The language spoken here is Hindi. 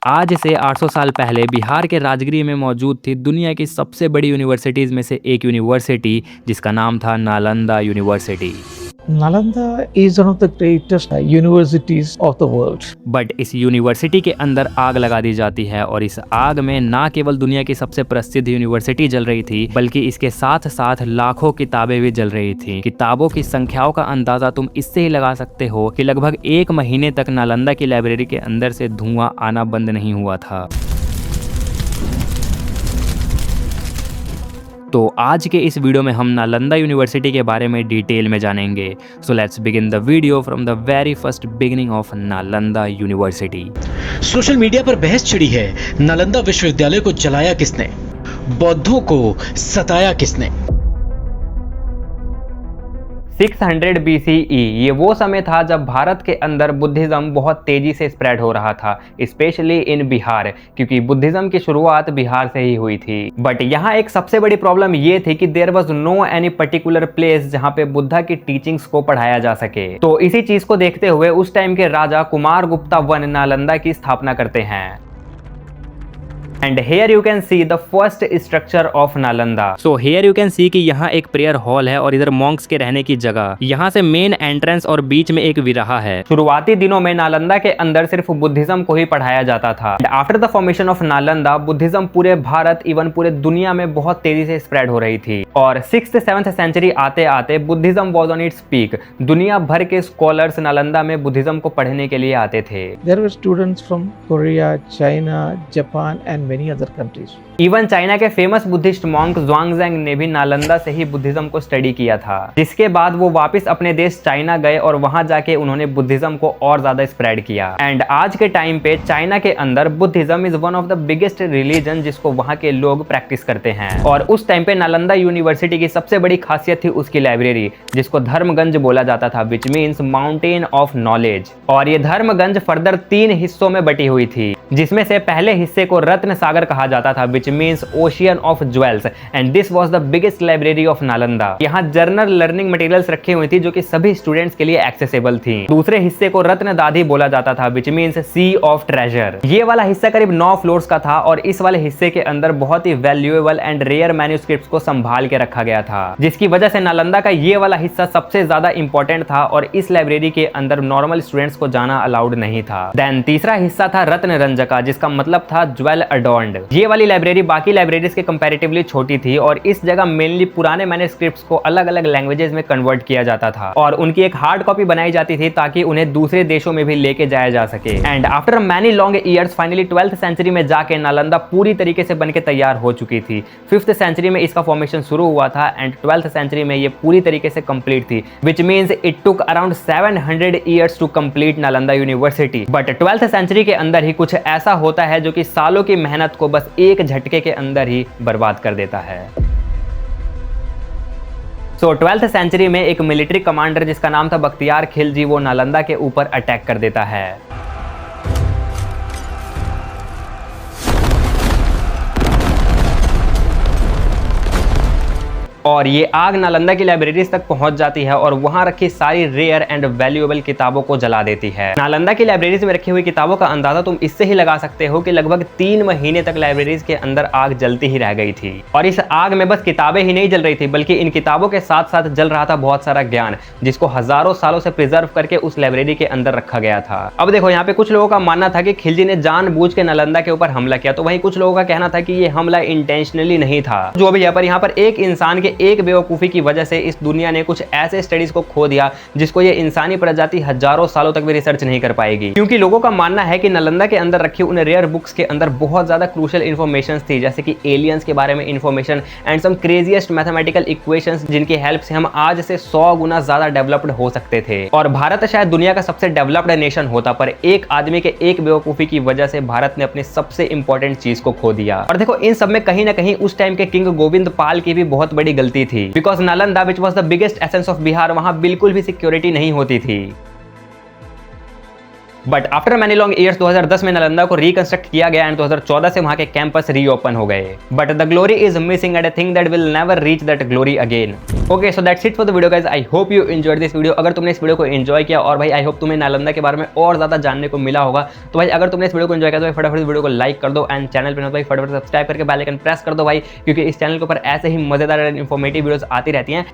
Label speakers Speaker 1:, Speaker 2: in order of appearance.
Speaker 1: आज से 800 साल पहले बिहार के राजगीर में मौजूद थी दुनिया की सबसे बड़ी यूनिवर्सिटीज़ में से एक यूनिवर्सिटी जिसका नाम था Nalanda university.
Speaker 2: Nalanda is one of the greatest universities of the world.
Speaker 1: But इस यूनिवर्सिटी के अंदर आग लगा दी जाती है और इस आग में ना केवल दुनिया की सबसे प्रसिद्ध यूनिवर्सिटी जल रही थी बल्कि इसके साथ साथ लाखों किताबें भी जल रही थी। किताबों की संख्याओं का अंदाजा तुम इससे ही लगा सकते हो कि लगभग 1 महीने तक नालंदा की लाइब्रेरी के अंदर से धुआं आना बंद नहीं हुआ था। तो आज के इस वीडियो में हम नालंदा यूनिवर्सिटी के बारे में डिटेल में जानेंगे। So let's begin the video from the very first beginning of Nalanda university.
Speaker 3: Social media पर बहस छिड़ी है, नालंदा विश्वविद्यालय को जलाया किसने, बौद्धों को सताया किसने।
Speaker 1: 600 BCE ये वो समय था जब भारत के अंदर बुद्धिज्म बहुत तेजी से स्प्रेड हो रहा था, स्पेशली इन बिहार, क्योंकि बुद्धिज्म की शुरुआत बिहार से ही हुई थी। बट यहाँ एक सबसे बड़ी प्रॉब्लम ये थी कि there was no any particular place जहाँ पे बुद्धा की टीचिंग्स को पढ़ाया जा सके। तो इसी चीज को देखते हुए उस टाइम के राजा कुमारगुप्ता वन नालंदा की स्थापना करते हैं। And here you can see the first structure of Nalanda. So here you can see कि यहाँ एक प्रेयर हॉल है और इधर मॉन्क्स के रहने की जगह। यहाँ से मेन एंट्रेंस और बीच में एक विराहा है। शुरुआती दिनों में नालंदा के अंदर सिर्फ बुद्धिज्म को ही पढ़ाया जाता था। After the formation of Nalanda Buddhism पूरे भारत इवन पूरे दुनिया में बहुत तेजी से स्प्रेड हो रही थी और 6th 7th सेंचुरी आते आते Buddhism was on its peak. दुनिया भर के स्कॉलर्स नालंदा में बुद्धिज्म को पढ़ने के लिए आते थे।
Speaker 2: There were students from Korea, China, Japan and many other countries.
Speaker 1: Even China के फेमस बुद्धिस्ट मॉन्क ज़्वांगज़ैंग ने भी नालंदा से ही बुद्धिज्म को स्टडी किया था, जिसके बाद वो वापस अपने देश चाइना गए और वहां जाके उन्होंने बुद्धिज्म को और ज्यादा स्प्रेड किया। एंड आज के टाइम पे चाइना के अंदर Buddhism is one of the biggest religion जिसको वहां के लोग प्रैक्टिस करते हैं। और उस टाइम पे नालंदा यूनिवर्सिटी की सबसे बड़ी खासियत थी उसकी लाइब्रेरी, जिसको धर्मगंज बोला जाता था, which means mountain of knowledge. और ये धर्मगंज फर्दर 3 हिस्सों में बटी हुई थी, जिसमें से पहले हिस्से को रत्न सागर कहा जाता था, which means ocean of jewels, and this was the biggest library of Nalanda. यहाँ जर्नल लर्निंग मटेरियल्स रखी हुई थी जो कि सभी स्टूडेंट्स के लिए एक्सेसिबल थी। दूसरे हिस्से को रत्न दादी बोला जाता था, which means sea of treasure। ये वाला हिस्सा करीब 9 फ्लोर्स का था और इस वाले हिस्से के अंदर बहुत ही वैल्यूएबल एंड रेयर मैन्युस्क्रिप्ट्स को संभाल के रखा गया था, जिसकी वजह से नालंदा का ये वाला हिस्सा सबसे ज्यादा इंपॉर्टेंट था और इस लाइब्रेरी के अंदर नॉर्मल स्टूडेंट्स को जाना अलाउड नहीं था। देन तीसरा हिस्सा था रत्न रंजका, जिसका मतलब था ज्वेल अडॉर्न्ड। ये वाली लाइब्रेरी बाकी लाइब्रेरीज के कंपैरेटिवली छोटी थी और इस जगह मेनली पुराने मैन्युस्क्रिप्ट्स को अलग अलग लैंग्वेजेस में कन्वर्ट किया जाता था और उनकी एक हार्ड कॉपी बनाई जाती थी ताकि उन्हें दूसरे देशों में भी लेके जाया जा सके। And after many long years finally 12th century में जाके नालंदा पूरी तरीके से बनके तैयार हो चुकी थी। 5th सेंचुरी में इसका फॉर्मेशन शुरू हुआ था एंड 12th सेंचुरी में ये पूरी तरीके से कंप्लीट थी, which means it took around 700 years to complete Nalanda university. But 12th century के अंदर ही कुछ ऐसा होता है जो कि सालों की मेहनत को बस एक झटके के अंदर ही बर्बाद कर देता है। तो 12th सेंचुरी में एक मिलिट्री कमांडर जिसका नाम था बख्तियार खिलजी, वो नालंदा के ऊपर अटैक कर देता है। और ये आग नालंदा की लाइब्रेरीज तक पहुंच जाती है और वहां रखी सारी रेयर एंड वैल्यूएबल किताबों को जला देती है। नालंदा की लाइब्रेरीज में रखी हुई किताबों का अंदाजा तुम इससे ही लगा सकते हो कि लगभग 3 महीने तक लाइब्रेरीज के अंदर आग जलती ही रह गई थी। और इस आग में बस किताबें ही नहीं जल रही थी बल्कि इन किताबों के साथ साथ जल रहा था बहुत सारा ज्ञान, जिसको हजारों सालों से प्रिजर्व करके उस लाइब्रेरी के अंदर रखा गया था। अब देखो, यहाँ पे कुछ लोगों का मानना था कि खिलजी ने जानबूझ के नालंदा के ऊपर हमला किया, तो वहीं कुछ लोगों का कहना था कि ये हमला इंटेंशनली नहीं था। जो भी यहाँ पर एक इंसान के एक बेवकूफी की वजह से इस दुनिया ने कुछ ऐसे स्टडीज को खो दिया जिसको ये इंसानी प्रजाति हजारों सालों तक भी रिसर्च नहीं कर पाएगी। क्योंकि लोगों का मानना है कि नालंदा के अंदर रखी उन रेयर बुक्स के अंदर बहुत ज्यादा क्रूशियल इंफॉर्मेशन थी, जैसे कि एलियंस के बारे में information and some craziest mathematical equations, जिनकी हेल्प से हम आज से 100 गुना ज्यादा डेवलप्ड हो सकते थे। और भारत शायद दुनिया का सबसे डेवलप्ड नेशन होता, पर एक आदमी के एक बेवकूफी की वजह से भारत ने अपनी सबसे इंपॉर्टेंट चीज को खो दिया। और देखो, इन सब में कहीं ना कहीं उस टाइम के किंग गोविंद पाल की भी बहुत बड़ी गलती थी, because Nalanda which was the biggest essence of Bihar, वहां बिल्कुल भी सिक्योरिटी नहीं होती थी। But after many long years 2010 में नालंदा को रिकंस्ट्रक्ट किया गया एंड 2014 से वहां के कैंपस रीओपन हो गए। But the glory is missing and I think that will never reach that glory again. Okay, so that's it for the video guys. I hope you enjoyed this video. अगर तुमने इस वीडियो को एंजॉय किया और भाई आई होप तुम्हें नालंदा के बारे में और ज्यादा जानने को मिला होगा, तो भाई अगर तुमने इस वीडियो को एंजॉय किया तो फटाफट वीडियो को लाइक कर दो एंड चैनल पर भाई फटाफट सब्सक्राइब करके बेल आइकन प्रेस कर दो भाई, क्योंकि इस चैनल के ऊपर ऐसे ही मजेदार एंड इन्फॉर्मेटिव वीडियोस आती रहती हैं।